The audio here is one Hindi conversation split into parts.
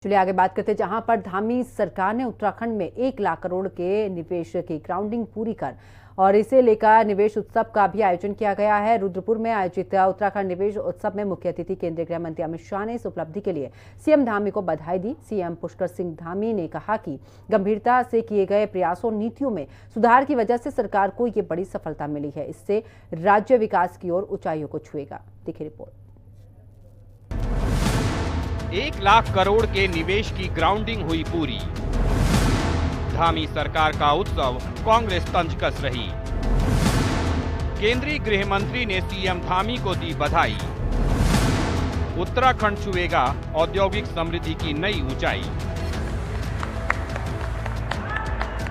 चलिए आगे बात करते हैं, जहां पर धामी सरकार ने उत्तराखंड में 1 लाख करोड़ के निवेश की ग्राउंडिंग पूरी कर और इसे लेकर निवेश उत्सव का भी आयोजन किया गया है। रुद्रपुर में आयोजित उत्तराखंड निवेश उत्सव में मुख्य अतिथि केंद्रीय गृह मंत्री अमित शाह ने इस उपलब्धि के लिए सीएम धामी को बधाई दी। सीएम पुष्कर सिंह धामी ने कहा कि गंभीरता से किए गए प्रयासों नीतियों में सुधार की वजह से सरकार को ये बड़ी सफलता मिली है। इससे राज्य विकास की ओर ऊंचाइयों को छुएगा। देखिए रिपोर्ट। 1 लाख करोड़ के निवेश की ग्राउंडिंग हुई पूरी। धामी सरकार का उत्सव कांग्रेस तंज कस रही। केंद्रीय गृह मंत्री ने सीएम धामी को दी बधाई। उत्तराखंड छुएगा औद्योगिक समृद्धि की नई ऊंचाई।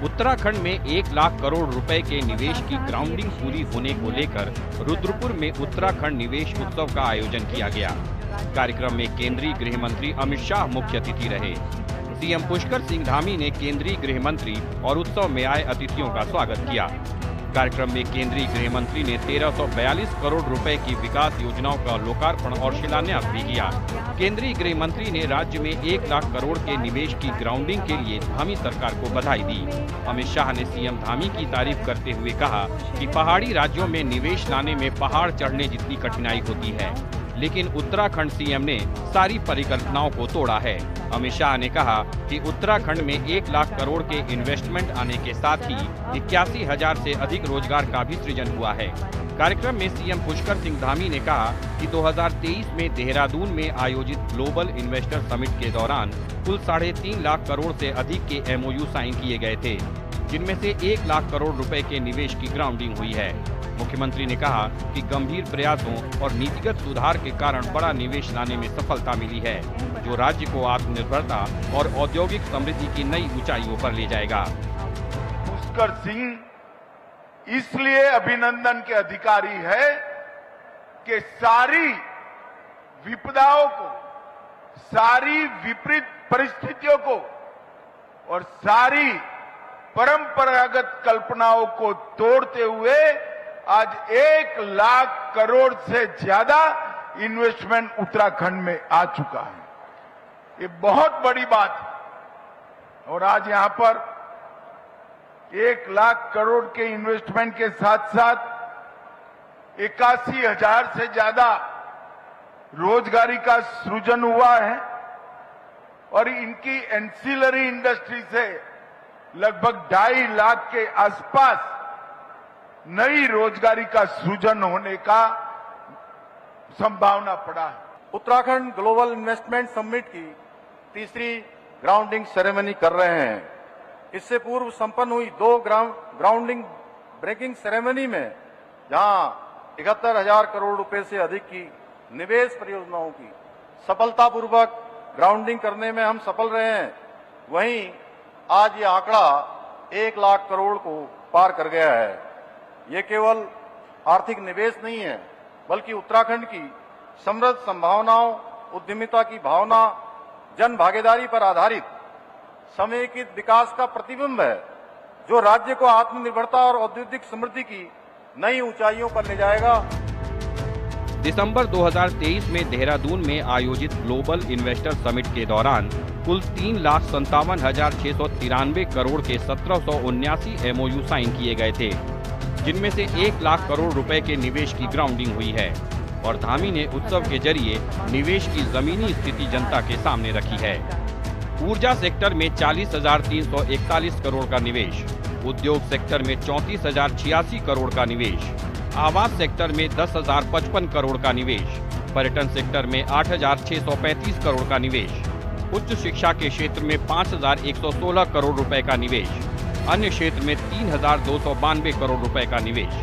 उत्तराखंड में 1 लाख करोड़ रुपए के निवेश की ग्राउंडिंग पूरी होने को लेकर रुद्रपुर में उत्तराखंड निवेश उत्सव का आयोजन किया गया। कार्यक्रम में केंद्रीय गृह मंत्री अमित शाह मुख्य अतिथि रहे। सीएम पुष्कर सिंह धामी ने केंद्रीय गृह मंत्री और उत्सव में आए अतिथियों का स्वागत किया। कार्यक्रम में केंद्रीय गृह मंत्री ने 1342 करोड़ रुपए की विकास योजनाओं का लोकार्पण और शिलान्यास भी किया। केंद्रीय गृह मंत्री ने राज्य में 1 लाख करोड़ के निवेश की ग्राउंडिंग के लिए धामी सरकार को बधाई दी। अमित शाह ने सीएम धामी की तारीफ करते हुए कहा कि पहाड़ी राज्यों में निवेश लाने में पहाड़ चढ़ने जितनी कठिनाई होती है, लेकिन उत्तराखंड सीएम ने सारी परिकल्पनाओं को तोड़ा है। अमित शाह ने कहा कि उत्तराखंड में 1 लाख करोड़ के इन्वेस्टमेंट आने के साथ ही 81,000 से अधिक रोजगार का भी सृजन हुआ है। कार्यक्रम में सीएम पुष्कर सिंह धामी ने कहा कि 2023 में देहरादून में आयोजित ग्लोबल इन्वेस्टर समिट के दौरान कुल 3.5 लाख करोड़ से अधिक के एमओयू साइन किए गए थे, जिनमें से 1 लाख करोड़ रुपए के निवेश की ग्राउंडिंग हुई है। मुख्यमंत्री ने कहा कि गंभीर प्रयासों और नीतिगत सुधार के कारण बड़ा निवेश लाने में सफलता मिली है, जो राज्य को आत्मनिर्भरता और औद्योगिक समृद्धि की नई ऊंचाइयों पर ले जाएगा। पुष्कर सिंह इसलिए अभिनंदन के अधिकारी है कि सारी विपदाओं को, सारी विपरीत परिस्थितियों को और सारी परंपरागत कल्पनाओं को तोड़ते हुए आज 1 लाख करोड़ से ज्यादा इन्वेस्टमेंट उत्तराखंड में आ चुका है। ये बहुत बड़ी बात है। और आज यहां पर 1 लाख करोड़ के इन्वेस्टमेंट के साथ साथ 81,000 से ज्यादा रोजगारी का सृजन हुआ है और इनकी एंसिलरी इंडस्ट्री से लगभग 2.5 लाख के आसपास नई रोजगारी का सृजन होने का संभावना पड़ा है। उत्तराखंड ग्लोबल इन्वेस्टमेंट समिट की तीसरी ग्राउंडिंग सेरेमनी कर रहे हैं। इससे पूर्व संपन्न हुई 2 ग्राउंडिंग ब्रेकिंग सेरेमनी में जहां 71,000 करोड़ रुपए से अधिक की निवेश परियोजनाओं की सफलतापूर्वक ग्राउंडिंग करने में हम सफल रहे हैं, वहीं आज ये आंकड़ा 1 लाख करोड़ को पार कर गया है। ये केवल आर्थिक निवेश नहीं है, बल्कि उत्तराखंड की समृद्ध संभावनाओं, उद्यमिता की भावना, जन भागीदारी पर आधारित समेकित विकास का प्रतिबिंब है, जो राज्य को आत्मनिर्भरता और औद्योगिक समृद्धि की नई ऊंचाइयों पर ले जाएगा। दिसंबर 2023 में देहरादून में आयोजित ग्लोबल इन्वेस्टर समिट के दौरान कुल 3,57,693 करोड़ के 1,779 एमओयू साइन किए गए थे, जिनमें से 1 लाख करोड़ रुपए के निवेश की ग्राउंडिंग हुई है। और धामी ने उत्सव के जरिए निवेश की जमीनी स्थिति जनता के सामने रखी है। ऊर्जा सेक्टर में 40,341 करोड़ का निवेश, उद्योग सेक्टर में 34,086 करोड़ का निवेश, आवास सेक्टर में 10,055 करोड़ का निवेश, पर्यटन सेक्टर में 8,635 करोड़ का निवेश, उच्च शिक्षा के क्षेत्र में 5,116 करोड़ रुपए का निवेश, अन्य क्षेत्र में 3,292 करोड़ रुपए का निवेश।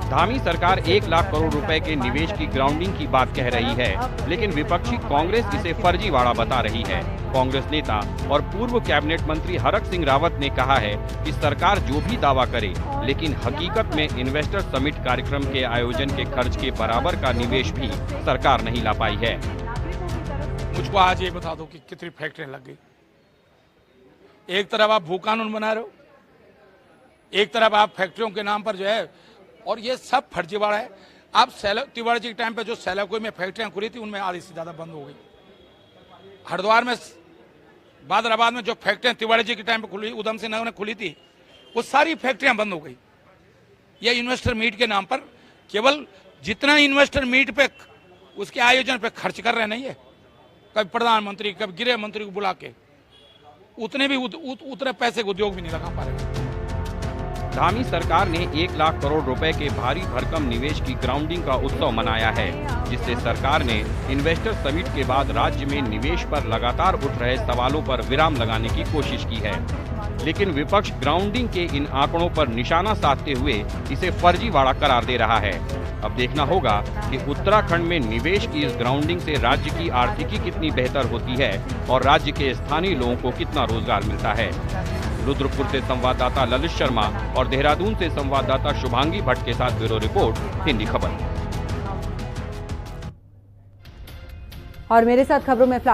धामी सरकार 1 लाख करोड़ रुपए के निवेश की ग्राउंडिंग की बात कह रही है, लेकिन विपक्षी कांग्रेस इसे फर्जीवाड़ा बता रही है। कांग्रेस नेता और पूर्व कैबिनेट मंत्री हरक सिंह रावत ने कहा है कि सरकार जो भी दावा करे, लेकिन हकीकत में इन्वेस्टर समिट कार्यक्रम के आयोजन के खर्च के बराबर का निवेश भी सरकार नहीं ला पाई है। मुझको आज ये बता दो कि कितनी फैक्ट्रियां लग गई। एक तरफ आप भू कानून बना रहे हो, एक तरफ आप फैक्ट्रियों के नाम पर जो है, और ये सब फर्जीवाड़ा है। आप तिवारी जी के टाइम पे जो सैलाकोई में फैक्ट्रियां खुली थी, उनमें आधी से ज्यादा बंद हो गई। हरिद्वार में बादराबाद में जो फैक्ट्रियां तिवारी जी के टाइम पे खुली, उधम सिंह नगर में खुली थी, वो सारी फैक्ट्रियां बंद हो गई। ये इन्वेस्टर मीट के नाम पर केवल जितना इन्वेस्टर मीट पे उसके आयोजन पे खर्च कर रहे नहीं है, कभी प्रधानमंत्री कभी गृह मंत्री को बुला के उतने पैसे को उद्योग भी नहीं लगा पा रहे। धामी सरकार ने 1 लाख करोड़ रुपए के भारी भरकम निवेश की ग्राउंडिंग का उत्सव मनाया है, जिससे सरकार ने इन्वेस्टर समिट के बाद राज्य में निवेश पर लगातार उठ रहे सवालों पर विराम लगाने की कोशिश की है। लेकिन विपक्ष ग्राउंडिंग के इन आंकड़ों पर निशाना साधते हुए इसे फर्जीवाड़ा करार दे रहा है। अब देखना होगा कि उत्तराखंड में निवेश की इस ग्राउंडिंग से राज्य की आर्थिकी कितनी बेहतर होती है और राज्य के स्थानीय लोगों को कितना रोजगार मिलता है। रुद्रपुर से संवाददाता ललित शर्मा और देहरादून से संवाददाता शुभांगी भट्ट के साथ ब्यूरो रिपोर्ट, हिंदी खबर। और मेरे साथ खबरों में फिलहाल